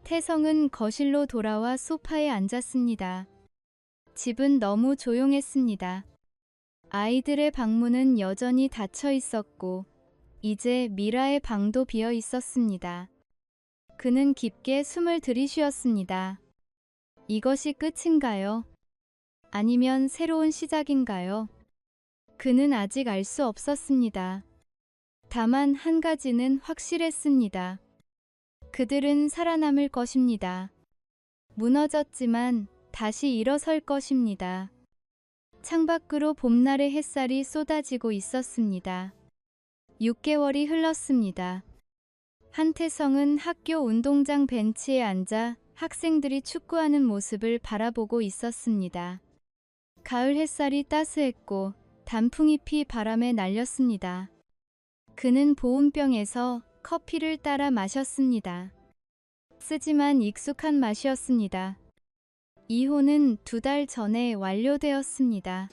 Speaker 1: 태성은 거실로 돌아와 소파에 앉았습니다. 집은 너무 조용했습니다. 아이들의 방문은 여전히 닫혀 있었고 이제 미라의 방도 비어 있었습니다. 그는 깊게 숨을 들이쉬었습니다. 이것이 끝인가요? 아니면 새로운 시작인가요? 그는 아직 알 수 없었습니다. 다만 한 가지는 확실했습니다. 그들은 살아남을 것입니다. 무너졌지만 다시 일어설 것입니다. 창밖으로 봄날의 햇살이 쏟아지고 있었습니다. 6개월이 흘렀습니다. 한태성은 학교 운동장 벤치에 앉아 학생들이 축구하는 모습을 바라보고 있었습니다. 가을 햇살이 따스했고 단풍잎이 바람에 날렸습니다. 그는 보온병에서 커피를 따라 마셨습니다. 쓰지만 익숙한 맛이었습니다. 이혼은 2달 전에 완료되었습니다.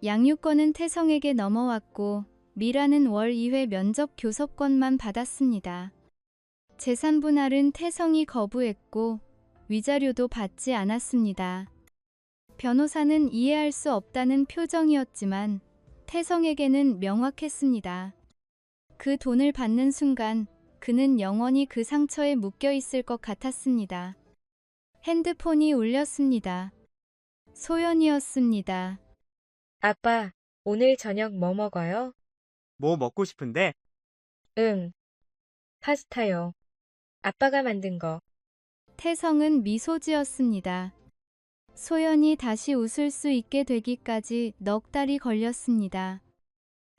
Speaker 1: 양육권은 태성에게 넘어왔고 미라는 월 2회 면접 교섭권만 받았습니다. 재산 분할은 태성이 거부했고 위자료도 받지 않았습니다. 변호사는 이해할 수 없다는 표정이었지만 태성에게는 명확했습니다. 그 돈을 받는 순간 그는 영원히 그 상처에 묶여 있을 것 같았습니다. 핸드폰이 울렸습니다. 소연이었습니다.
Speaker 6: 아빠, 오늘 저녁 뭐 먹어요?
Speaker 3: 뭐 먹고 싶은데?
Speaker 6: 파스타요. 아빠가 만든 거.
Speaker 1: 태성은 미소 지었습니다. 소연이 다시 웃을 수 있게 되기까지 넉 달이 걸렸습니다.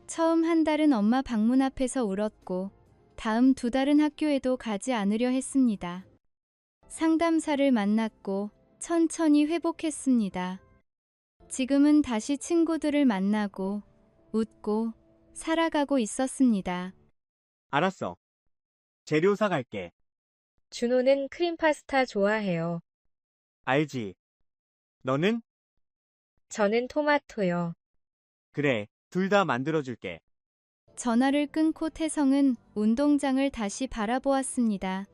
Speaker 1: 처음 한 달은 엄마 방문 앞에서 울었고 다음 2달은 학교에도 가지 않으려 했습니다. 상담사를 만났고 천천히 회복했습니다. 지금은 다시 친구들을 만나고 웃고 살아가고 있었습니다.
Speaker 3: 알았어. 재료 사갈게.
Speaker 6: 준호는 크림 파스타 좋아해요.
Speaker 3: 알지? 너는?
Speaker 6: 저는 토마토요.
Speaker 3: 그래, 둘 다 만들어줄게.
Speaker 1: 전화를 끊고 태성은 운동장을 다시 바라보았습니다.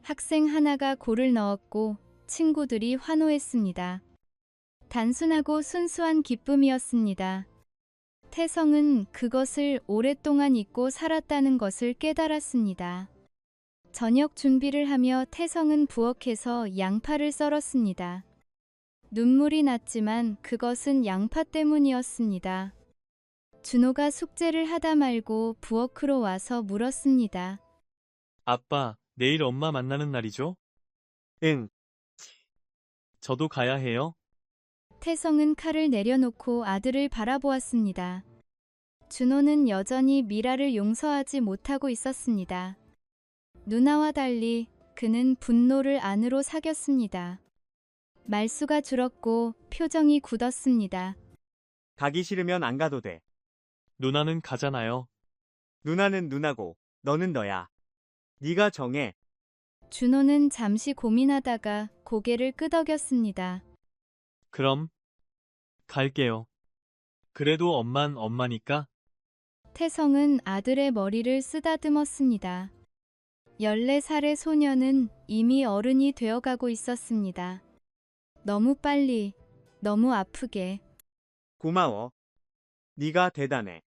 Speaker 1: 학생 하나가 골을 넣었고 친구들이 환호했습니다. 단순하고 순수한 기쁨이었습니다. 태성은 그것을 오랫동안 잊고 살았다는 것을 깨달았습니다. 저녁 준비를 하며 태성은 부엌에서 양파를 썰었습니다. 눈물이 났지만 그것은 양파 때문이었습니다. 준호가 숙제를 하다 말고 부엌으로 와서 물었습니다.
Speaker 7: 아빠, 내일 엄마 만나는 날이죠?
Speaker 3: 응,
Speaker 7: 저도 가야 해요?
Speaker 1: 태성은 칼을 내려놓고 아들을 바라보았습니다. 준호는 여전히 미라를 용서하지 못하고 있었습니다. 누나와 달리 그는 분노를 안으로 삭였습니다. 말수가 줄었고 표정이 굳었습니다.
Speaker 3: 가기 싫으면 안 가도 돼.
Speaker 7: 누나는 가잖아요.
Speaker 3: 누나는 누나고, 너는 너야. 네가 정해.
Speaker 1: 준호는 잠시 고민하다가 고개를 끄덕였습니다.
Speaker 7: 그럼 갈게요. 그래도 엄만 엄마니까.
Speaker 1: 태성은 아들의 머리를 쓰다듬었습니다. 14살의 소녀는 이미 어른이 되어가고 있었습니다. 너무 빨리, 너무 아프게.
Speaker 3: 고마워. 네가 대단해.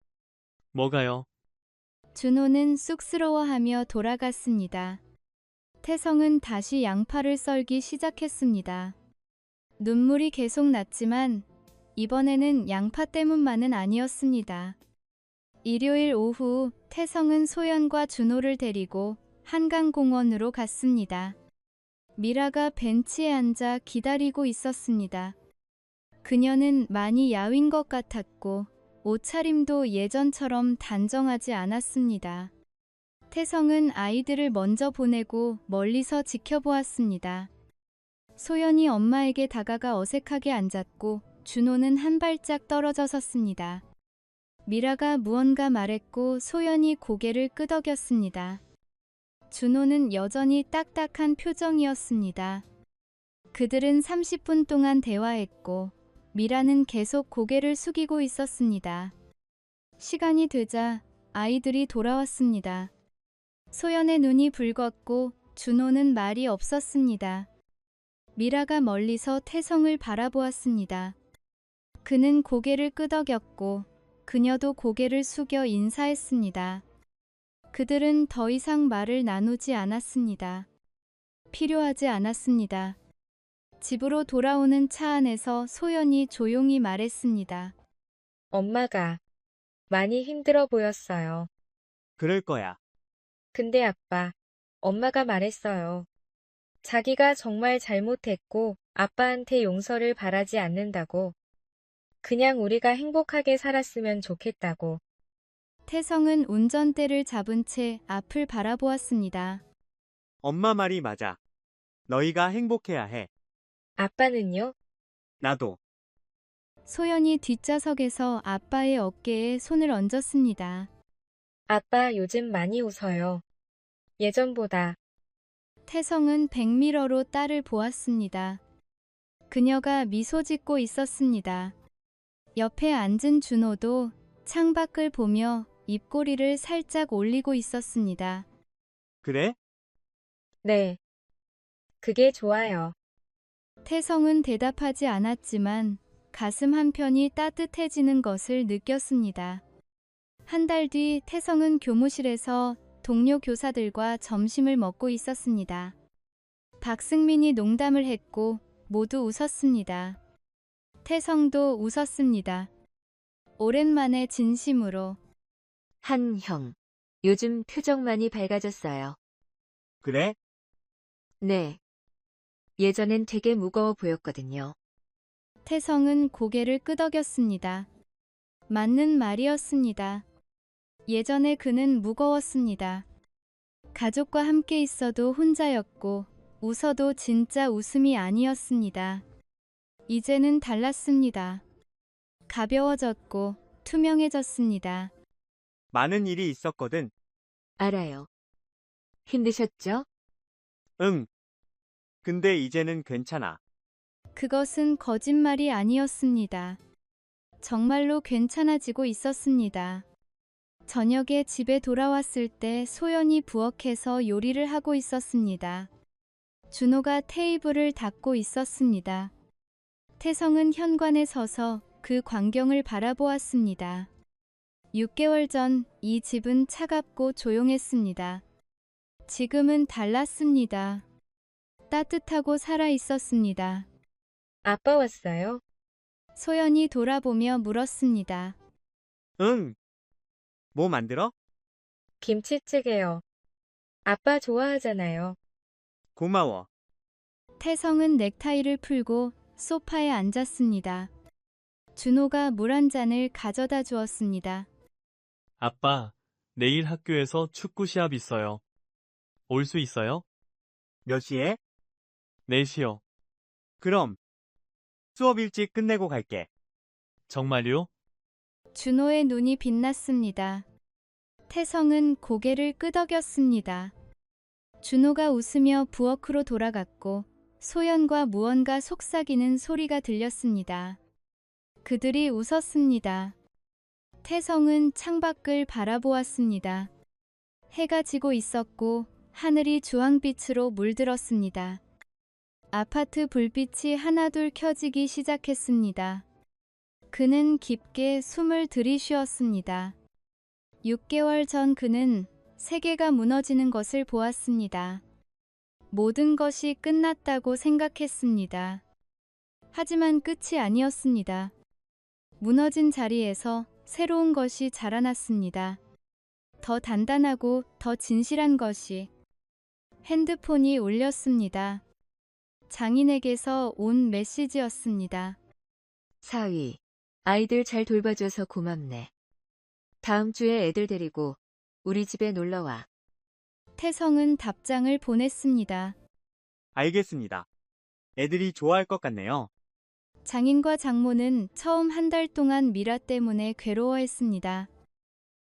Speaker 7: 뭐가요?
Speaker 1: 준호는 쑥스러워하며 돌아갔습니다. 태성은 다시 양파를 썰기 시작했습니다. 눈물이 계속 났지만 이번에는 양파 때문만은 아니었습니다. 일요일 오후 태성은 소연과 준호를 데리고 한강공원으로 갔습니다. 미라가 벤치에 앉아 기다리고 있었습니다. 그녀는 많이 야윈 것 같았고 옷차림도 예전처럼 단정하지 않았습니다. 태성은 아이들을 먼저 보내고 멀리서 지켜보았습니다. 소연이 엄마에게 다가가 어색하게 앉았고 준호는 한 발짝 떨어져 섰습니다. 미라가 무언가 말했고 소연이 고개를 끄덕였습니다. 준호는 여전히 딱딱한 표정이었습니다. 그들은 30분 동안 대화했고 미라는 계속 고개를 숙이고 있었습니다. 시간이 되자 아이들이 돌아왔습니다. 소연의 눈이 붉었고 준호는 말이 없었습니다. 미라가 멀리서 태성을 바라보았습니다. 그는 고개를 끄덕였고 그녀도 고개를 숙여 인사했습니다. 그들은 더 이상 말을 나누지 않았습니다. 필요하지 않았습니다. 집으로 돌아오는 차 안에서 소연이 조용히 말했습니다.
Speaker 6: 엄마가 많이 힘들어 보였어요.
Speaker 3: 그럴 거야.
Speaker 6: 근데 아빠, 엄마가 말했어요. 자기가 정말 잘못했고 아빠한테 용서를 바라지 않는다고. 그냥 우리가 행복하게 살았으면 좋겠다고.
Speaker 1: 태성은 운전대를 잡은 채 앞을 바라보았습니다.
Speaker 3: 엄마 말이 맞아. 너희가 행복해야 해.
Speaker 6: 아빠는요?
Speaker 3: 나도.
Speaker 1: 소연이 뒷좌석에서 아빠의 어깨에 손을 얹었습니다.
Speaker 6: 아빠 요즘 많이 웃어요. 예전보다.
Speaker 1: 태성은 백미러로 딸을 보았습니다. 그녀가 미소 짓고 있었습니다. 옆에 앉은 준호도 창밖을 보며 입꼬리를 살짝 올리고 있었습니다.
Speaker 3: 그래?
Speaker 6: 네. 그게 좋아요.
Speaker 1: 태성은 대답하지 않았지만 가슴 한편이 따뜻해지는 것을 느꼈습니다. 한 달 뒤 태성은 교무실에서 동료 교사들과 점심을 먹고 있었습니다. 박승민이 농담을 했고 모두 웃었습니다. 태성도 웃었습니다. 오랜만에 진심으로.
Speaker 2: 한 형. 요즘 표정만이 밝아졌어요.
Speaker 3: 그래?
Speaker 2: 네. 예전엔 되게 무거워 보였거든요.
Speaker 1: 태성은 고개를 끄덕였습니다. 맞는 말이었습니다. 예전에 그는 무거웠습니다. 가족과 함께 있어도 혼자였고 웃어도 진짜 웃음이 아니었습니다. 이제는 달랐습니다. 가벼워졌고 투명해졌습니다.
Speaker 3: 많은 일이 있었거든.
Speaker 2: 알아요. 힘드셨죠?
Speaker 3: 응. 근데 이제는 괜찮아.
Speaker 1: 그것은 거짓말이 아니었습니다. 정말로 괜찮아지고 있었습니다. 저녁에 집에 돌아왔을 때 소연이 부엌에서 요리를 하고 있었습니다. 준호가 테이블을 닦고 있었습니다. 태성은 현관에 서서 그 광경을 바라보았습니다. 6개월 전 이 집은 차갑고 조용했습니다. 지금은 달랐습니다. 따뜻하고 살아 있었습니다.
Speaker 6: 아빠 왔어요?
Speaker 1: 소연이 돌아보며 물었습니다.
Speaker 3: 응. 뭐 만들어?
Speaker 6: 김치찌개요. 아빠 좋아하잖아요.
Speaker 3: 고마워.
Speaker 1: 태성은 넥타이를 풀고 소파에 앉았습니다. 준호가 물 한 잔을 가져다 주었습니다.
Speaker 7: 아빠, 내일 학교에서 축구 시합 있어요. 올 수 있어요?
Speaker 3: 몇 시에?
Speaker 7: 4시요.
Speaker 3: 그럼 수업 일찍 끝내고 갈게.
Speaker 7: 정말요?
Speaker 1: 준호의 눈이 빛났습니다. 태성은 고개를 끄덕였습니다. 준호가 웃으며 부엌으로 돌아갔고 소연과 무언가 속삭이는 소리가 들렸습니다. 그들이 웃었습니다. 태성은 창밖을 바라보았습니다. 해가 지고 있었고 하늘이 주황빛으로 물들었습니다. 아파트 불빛이 하나둘 켜지기 시작했습니다. 그는 깊게 숨을 들이쉬었습니다. 6개월 전 그는 세계가 무너지는 것을 보았습니다. 모든 것이 끝났다고 생각했습니다. 하지만 끝이 아니었습니다. 무너진 자리에서 새로운 것이 자라났습니다. 더 단단하고 더 진실한 것이. 핸드폰이 울렸습니다. 장인에게서 온 메시지였습니다.
Speaker 2: 사위, 아이들 잘 돌봐줘서 고맙네. 다음 주에 애들 데리고 우리 집에 놀러와.
Speaker 1: 태성은 답장을 보냈습니다.
Speaker 3: 알겠습니다. 애들이 좋아할 것 같네요.
Speaker 1: 장인과 장모는 처음 한 달 동안 미라 때문에 괴로워했습니다.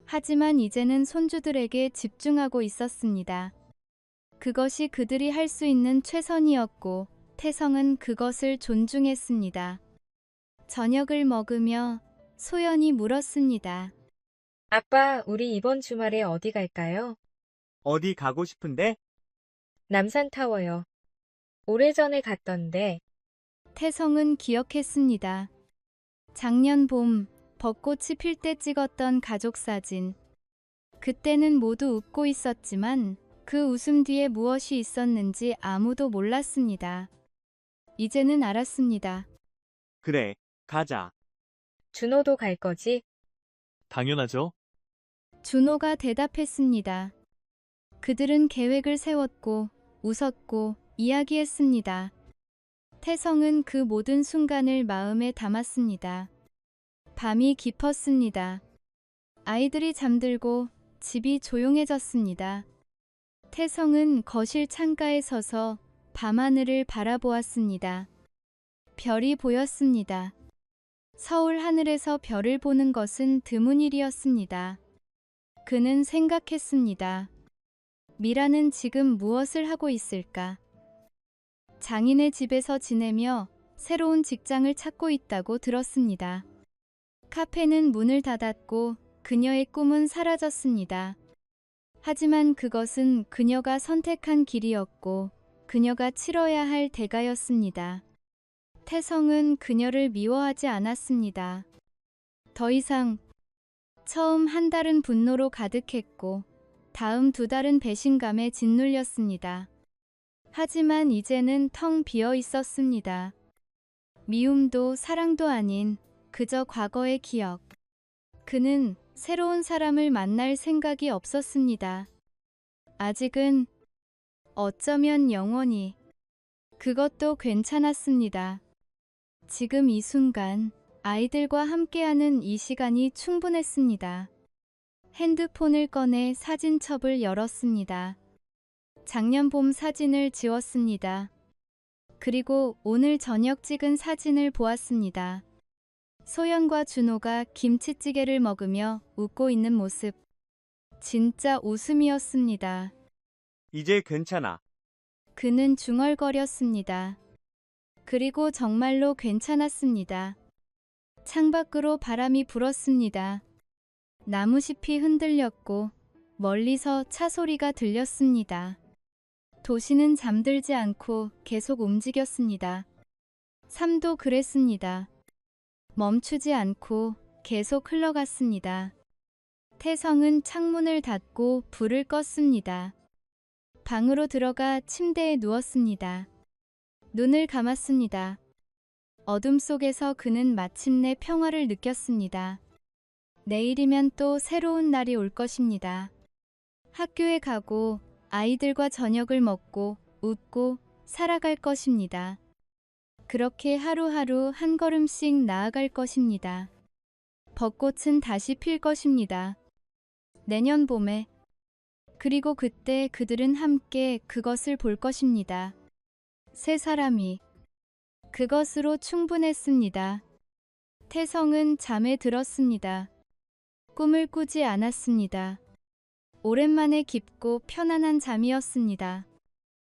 Speaker 1: 하지만 이제는 손주들에게 집중하고 있었습니다. 그것이 그들이 할 수 있는 최선이었고 태성은 그것을 존중했습니다. 저녁을 먹으며 소연이 물었습니다.
Speaker 6: 아빠, 우리 이번 주말에 어디 갈까요?
Speaker 3: 어디 가고 싶은데?
Speaker 6: 남산타워요. 오래전에 갔던데.
Speaker 1: 태성은 기억했습니다. 작년 봄 벚꽃이 필 때 찍었던 가족 사진. 그때는 모두 웃고 있었지만 그 웃음 뒤에 무엇이 있었는지 아무도 몰랐습니다. 이제는 알았습니다.
Speaker 3: 그래, 가자.
Speaker 6: 준호도 갈 거지?
Speaker 7: 당연하죠.
Speaker 1: 준호가 대답했습니다. 그들은 계획을 세웠고 웃었고 이야기했습니다. 태성은 그 모든 순간을 마음에 담았습니다. 밤이 깊었습니다. 아이들이 잠들고 집이 조용해졌습니다. 태성은 거실 창가에 서서 밤하늘을 바라보았습니다. 별이 보였습니다. 서울 하늘에서 별을 보는 것은 드문 일이었습니다. 그는 생각했습니다. 미라는 지금 무엇을 하고 있을까? 장인의 집에서 지내며 새로운 직장을 찾고 있다고 들었습니다. 카페는 문을 닫았고 그녀의 꿈은 사라졌습니다. 하지만 그것은 그녀가 선택한 길이었고 그녀가 치러야 할 대가였습니다. 태성은 그녀를 미워하지 않았습니다. 더 이상 처음 한 달은 분노로 가득했고 다음 2달은 배신감에 짓눌렸습니다. 하지만 이제는 텅 비어 있었습니다. 미움도 사랑도 아닌 그저 과거의 기억. 그는 새로운 사람을 만날 생각이 없었습니다. 아직은 어쩌면 영원히 그것도 괜찮았습니다. 지금 이 순간 아이들과 함께하는 이 시간이 충분했습니다. 핸드폰을 꺼내 사진첩을 열었습니다. 작년 봄 사진을 지웠습니다. 그리고 오늘 저녁 찍은 사진을 보았습니다. 소연과 준호가 김치찌개를 먹으며 웃고 있는 모습. 진짜 웃음이었습니다.
Speaker 3: 이제 괜찮아.
Speaker 1: 그는 중얼거렸습니다. 그리고 정말로 괜찮았습니다. 창밖으로 바람이 불었습니다. 나무잎이 흔들렸고 멀리서 차 소리가 들렸습니다. 도시는 잠들지 않고 계속 움직였습니다. 삶도 그랬습니다. 멈추지 않고 계속 흘러갔습니다. 태성은 창문을 닫고 불을 껐습니다. 방으로 들어가 침대에 누웠습니다. 눈을 감았습니다. 어둠 속에서 그는 마침내 평화를 느꼈습니다. 내일이면 또 새로운 날이 올 것입니다. 학교에 가고 아이들과 저녁을 먹고 웃고 살아갈 것입니다. 그렇게 하루하루 한 걸음씩 나아갈 것입니다. 벚꽃은 다시 필 것입니다. 내년 봄에. 그리고 그때 그들은 함께 그것을 볼 것입니다. 세 사람이. 그것으로 충분했습니다. 태성은 잠에 들었습니다. 꿈을 꾸지 않았습니다. 오랜만에 깊고 편안한 잠이었습니다.